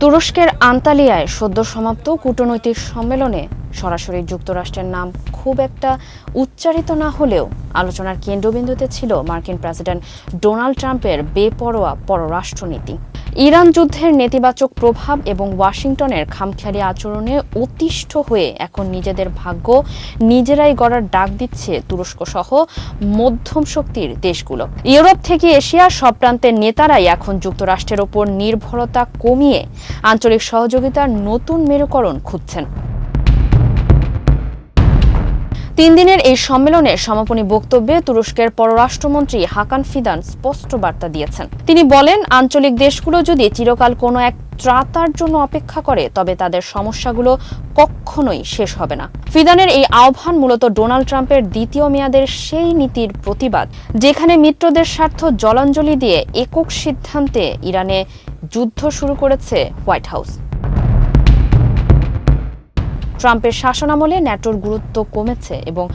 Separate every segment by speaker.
Speaker 1: তুরস্কের আন্তালিয়ায় সদ্য সমাপ্ত কূটনৈতিক সম্মেলনে সরাসরি যুক্তরাষ্ট্রের নাম খুব একটা উচ্চারিত না হলেও আলোচনার কেন্দ্রবিন্দুতে ছিল মার্কিন প্রেসিডেন্ট ডোনাল্ড ট্রাম্পের বেপরোয়া পররাষ্ট্রনীতি। ইরান যুদ্ধের নেতিবাচক প্রভাব এবং ওয়াশিংটনের খামখেয়ালি আচরণে অতিষ্ঠ হয়ে এখন নিজেদের ভাগ্য নিজেরাই গড়ার ডাক দিচ্ছে তুরস্ক সহ মধ্যম শক্তির দেশগুলো। ইউরোপ থেকে এশিয়া সব প্রান্তের নেতারাই এখন যুক্তরাষ্ট্রের ওপর নির্ভরতা কমিয়ে আঞ্চলিক সহযোগিতার নতুন মেরুকরণ খুঁজছেন। 3 দিনের এই সম্মেলনের সমাপনী বক্তব্যে তুরস্কের পররাষ্ট্রমন্ত্রী হাকান ফিদান স্পষ্ট বার্তা দিয়েছেন। তিনি বলেন, আঞ্চলিক দেশগুলো যদি চিরকাল কোনো এক ত্রাতার জন্য অপেক্ষা করে তবে তাদের সমস্যাগুলো কখনোই শেষ হবে না। ফিদানের এই আহ্বান মূলত ডোনাল্ড ট্রাম্পের দ্বিতীয় মেয়াদের সেই নীতির প্রতিবাদ, যেখানে মিত্রদের স্বার্থ জলাঞ্জলি দিয়ে একক সিদ্ধান্তে ইরানে যুদ্ধ শুরু করেছে হোয়াইট হাউস। ট্রাম্পের শাসনামলে ন্যাটোর গুরুত্ব কমেছে এবং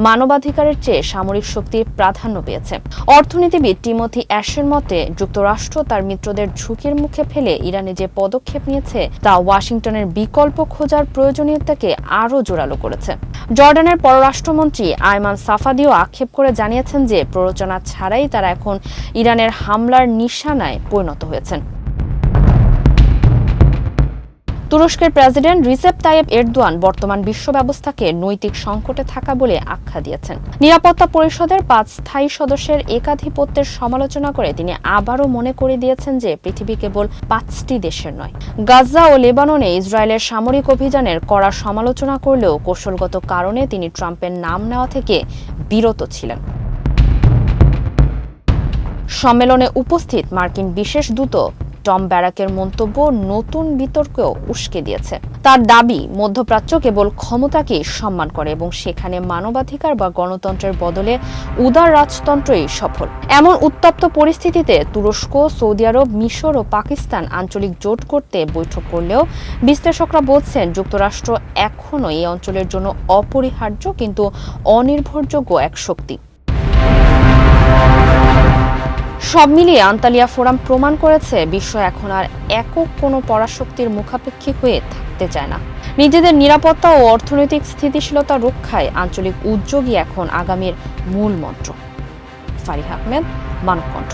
Speaker 1: মানবাধিকারের চেয়ে সামরিক শক্তির প্রাধান্য পেয়েছে। অর্থনীতিবিদ টিমোথি অ্যাশের মতে, যুক্তরাষ্ট্র তার মিত্রদের ঝুঁকির মুখে ফেলে ইরানে যে পদক্ষেপ নিয়েছে তা ওয়াশিংটনের বিকল্প খোঁজার প্রয়োজনীয়তাকে আরও জোরালো করেছে। জর্ডানের পররাষ্ট্রমন্ত্রী আয়মান সাফাদিও আক্ষেপ করে জানিয়েছেন যে প্ররোচনা ছাড়াই তারা এখন ইরানের হামলার নিশানায় পরিণত হয়েছেন। তুরস্কের প্রেসিডেন্ট রিসেপ তাইয়েপ এরদোয়ান বর্তমান বিশ্ব ব্যবস্থাকে নৈতিক সংকটে থাকা বলে আখ্যা দিয়েছেন। নিরাপত্তা পরিষদের 5 স্থায়ী সদস্যের একাধিপত্যের সমালোচনা করে তিনি আবারও মনে করে দিয়েছেন যে পৃথিবী কেবল 5টি দেশের নয়। গাজা ও লেবাননে ইসরায়েলের সামরিক অভিযানের কড়া সমালোচনা করলেও কৌশলগত কারণে তিনি ট্রাম্পের নাম নেওয়া থেকে বিরত ছিলেন। সম্মেলনে উপস্থিত মার্কিন বিশেষ দূত টম ব্যারাকের মন্তব্য নতুন বিতর্কেও উস্কে দিয়েছে। তার দাবি, মধ্যপ্রাচ্য কেবল ক্ষমতাকেই সম্মান করে এবং সেখানে মানবাধিকার বা গণতন্ত্রের বদলে উদার রাজতন্ত্রই সফল। এমন উত্তপ্ত পরিস্থিতিতে তুরস্ক, সৌদি আরব, মিশর ও পাকিস্তান আঞ্চলিক জোট করতে বৈঠক করলেও বিশ্লেষকরা বলছেন যুক্তরাষ্ট্র এখনও এই অঞ্চলের জন্য অপরিহার্য কিন্তু অনির্ভরযোগ্য এক শক্তি। সব মিলিয়ে আন্তালিয়া ফোরাম প্রমাণ করেছে বিশ্ব এখন আর একক কোনো পরাশক্তির মুখাপেক্ষী হয়ে থাকতে চায় না। নিজেদের নিরাপত্তা ও অর্থনৈতিক স্থিতিশীলতা রক্ষায় আঞ্চলিক উদ্যোগই এখন আগামীর মূল মন্ত্র। ফারিহা আহমেদ, মানবকণ্ঠ।